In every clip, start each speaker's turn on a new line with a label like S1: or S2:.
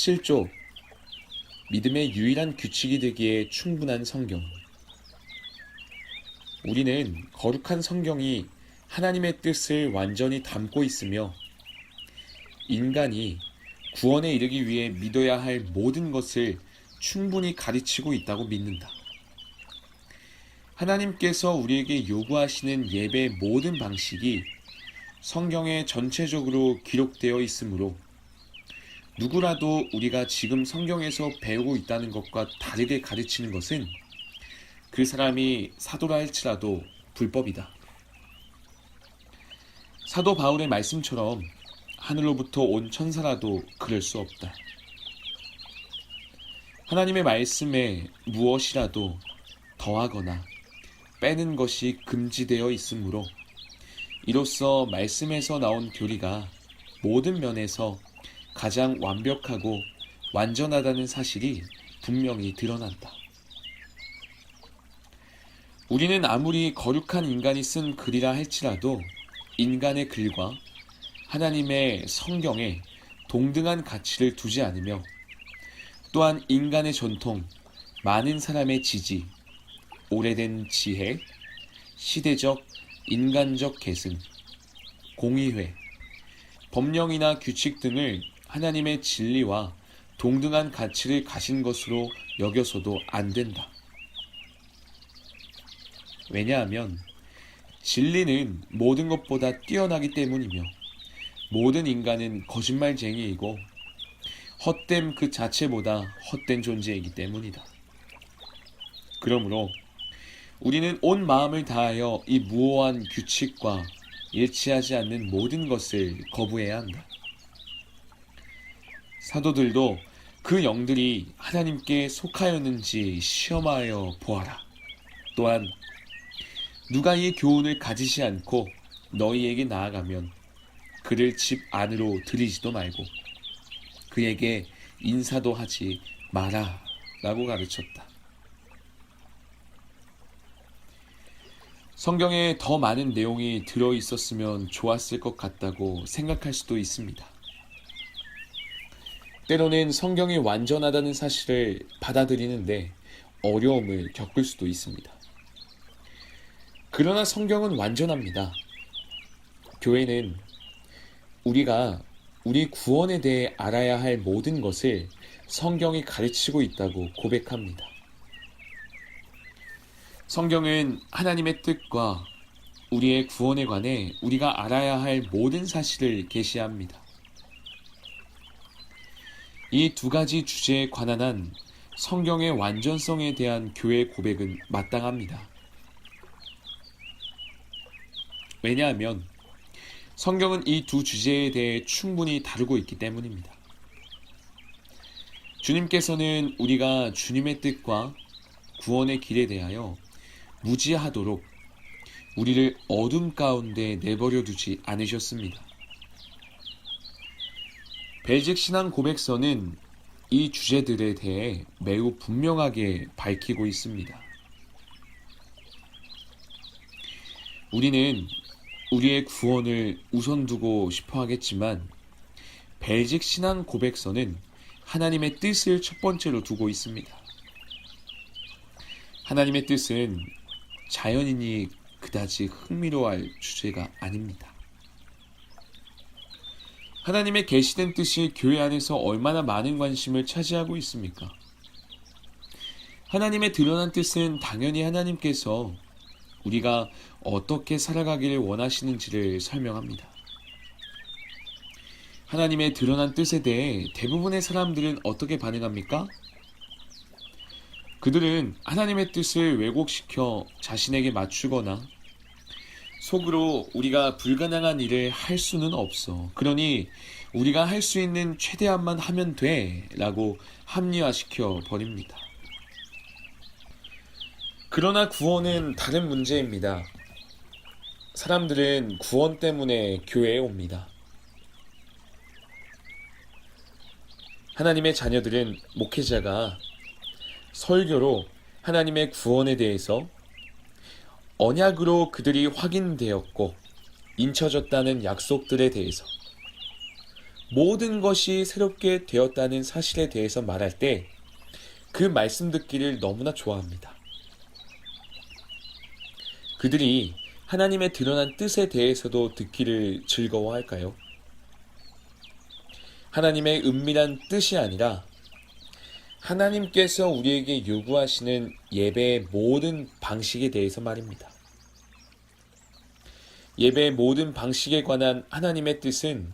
S1: 17조 믿음의 유일한 규칙이 되기에 충분한 성경. 우리는 거룩한 성경이 하나님의 뜻을 완전히 담고 있으며 인간이 구원에 이르기 위해 믿어야 할 모든 것을 충분히 가르치고 있다고 믿는다. 하나님께서 우리에게 요구하시는 예배의 모든 방식이 성경에 전체적으로 기록되어 있으므로 누구라도 우리가 지금 성경에서 배우고 있다는 것과 다르게 가르치는 것은 그 사람이 사도라 할지라도 불법이다. 사도 바울의 말씀처럼 하늘로부터 온 천사라도 그럴 수 없다. 하나님의 말씀에 무엇이라도 더하거나 빼는 것이 금지되어 있으므로 이로써 말씀에서 나온 교리가 모든 면에서 가장 완벽하고 완전하다는 사실이 분명히 드러난다. 우리는 아무리 거룩한 인간이 쓴 글이라 할지라도 인간의 글과 하나님의 성경에 동등한 가치를 두지 않으며 또한 인간의 전통, 많은 사람의 지지, 오래된 지혜, 시대적, 인간적 계승, 공의회, 법령이나 규칙 등을 하나님의 진리와 동등한 가치를 가진 것으로 여겨서도 안 된다. 왜냐하면 진리는 모든 것보다 뛰어나기 때문이며 모든 인간은 거짓말쟁이이고 헛됨 그 자체보다 헛된 존재이기 때문이다. 그러므로 우리는 온 마음을 다하여 이 무오한 규칙과 일치하지 않는 모든 것을 거부해야 한다. 사도들도 그 영들이 하나님께 속하였는지 시험하여 보아라. 또한 누가 이 교훈을 가지지 않고 너희에게 나아가면 그를 집 안으로 들이지도 말고 그에게 인사도 하지 마라 라고 가르쳤다. 성경에 더 많은 내용이 들어있었으면 좋았을 것 같다고 생각할 수도 있습니다. 때로는 성경이 완전하다는 사실을 받아들이는데 어려움을 겪을 수도 있습니다. 그러나 성경은 완전합니다. 교회는 우리가 우리 구원에 대해 알아야 할 모든 것을 성경이 가르치고 있다고 고백합니다. 성경은 하나님의 뜻과 우리의 구원에 관해 우리가 알아야 할 모든 사실을 계시합니다. 이 두 가지 주제에 관한 한 성경의 완전성에 대한 교회의 고백은 마땅합니다. 왜냐하면 성경은 이 두 주제에 대해 충분히 다루고 있기 때문입니다. 주님께서는 우리가 주님의 뜻과 구원의 길에 대하여 무지하도록 우리를 어둠 가운데 내버려 두지 않으셨습니다. 벨직 신앙 고백서는 이 주제들에 대해 매우 분명하게 밝히고 있습니다. 우리는 우리의 구원을 우선 두고 싶어 하겠지만 벨직 신앙 고백서는 하나님의 뜻을 첫 번째로 두고 있습니다. 하나님의 뜻은 자연인이 그다지 흥미로워할 주제가 아닙니다. 하나님의 계시된 뜻이 교회 안에서 얼마나 많은 관심을 차지하고 있습니까? 하나님의 드러난 뜻은 당연히 하나님께서 우리가 어떻게 살아가기를 원하시는지를 설명합니다. 하나님의 드러난 뜻에 대해 대부분의 사람들은 어떻게 반응합니까? 그들은 하나님의 뜻을 왜곡시켜 자신에게 맞추거나 속으로 우리가 불가능한 일을 할 수는 없어. 그러니 우리가 할 수 있는 최대한만 하면 돼 라고 합리화시켜 버립니다. 그러나 구원은 다른 문제입니다. 사람들은 구원 때문에 교회에 옵니다. 하나님의 자녀들은 목회자가 설교로 하나님의 구원에 대해서 언약으로 그들이 확인되었고 인쳐졌다는 약속들에 대해서 모든 것이 새롭게 되었다는 사실에 대해서 말할 때 그 말씀 듣기를 너무나 좋아합니다. 그들이 하나님의 드러난 뜻에 대해서도 듣기를 즐거워할까요? 하나님의 은밀한 뜻이 아니라 하나님께서 우리에게 요구하시는 예배의 모든 방식에 대해서 말입니다. 예배의 모든 방식에 관한 하나님의 뜻은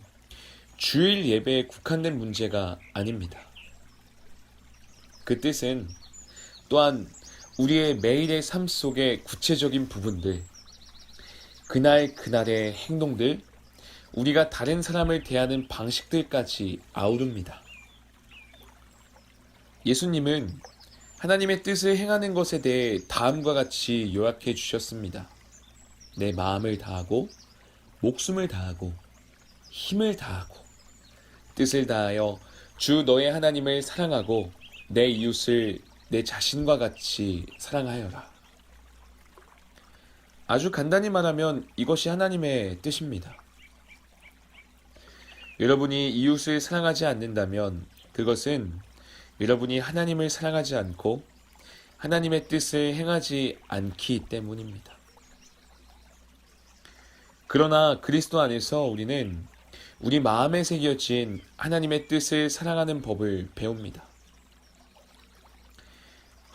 S1: 주일 예배에 국한된 문제가 아닙니다. 그 뜻은 또한 우리의 매일의 삶 속의 구체적인 부분들, 그날 그날의 행동들, 우리가 다른 사람을 대하는 방식들까지 아우릅니다. 예수님은 하나님의 뜻을 행하는 것에 대해 다음과 같이 요약해 주셨습니다. 내 마음을 다하고, 목숨을 다하고, 힘을 다하고, 뜻을 다하여 주 너의 하나님을 사랑하고 내 이웃을 내 자신과 같이 사랑하여라. 아주 간단히 말하면 이것이 하나님의 뜻입니다. 여러분이 이웃을 사랑하지 않는다면 그것은 여러분이 하나님을 사랑하지 않고 하나님의 뜻을 행하지 않기 때문입니다. 그러나 그리스도 안에서 우리는 우리 마음에 새겨진 하나님의 뜻을 사랑하는 법을 배웁니다.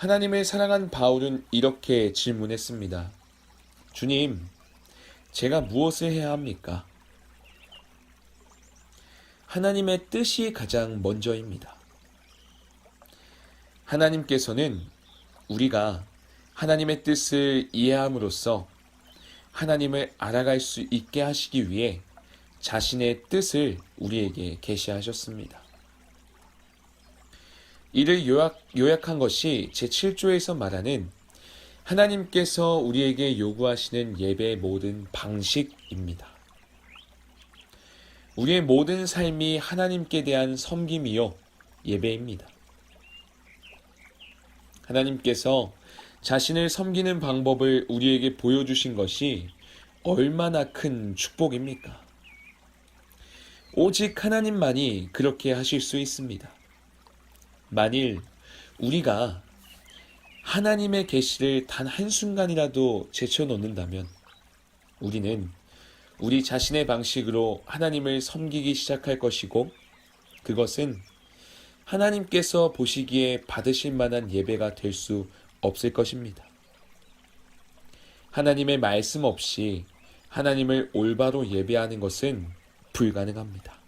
S1: 하나님을 사랑한 바울은 이렇게 질문했습니다. 주님, 제가 무엇을 해야 합니까? 하나님의 뜻이 가장 먼저입니다. 하나님께서는 우리가 하나님의 뜻을 이해함으로써 하나님을 알아갈 수 있게 하시기 위해 자신의 뜻을 우리에게 계시하셨습니다. 이를 요약한 것이 제7조에서 말하는 하나님께서 우리에게 요구하시는 예배의 모든 방식입니다. 우리의 모든 삶이 하나님께 대한 섬김이요 예배입니다. 하나님께서 자신을 섬기는 방법을 우리에게 보여주신 것이 얼마나 큰 축복입니까? 오직 하나님만이 그렇게 하실 수 있습니다. 만일 우리가 하나님의 계시를 단 한순간이라도 제쳐놓는다면 우리는 우리 자신의 방식으로 하나님을 섬기기 시작할 것이고 그것은 하나님께서 보시기에 받으실 만한 예배가 될 수 없을 것입니다. 하나님의 말씀 없이 하나님을 올바로 예배하는 것은 불가능합니다.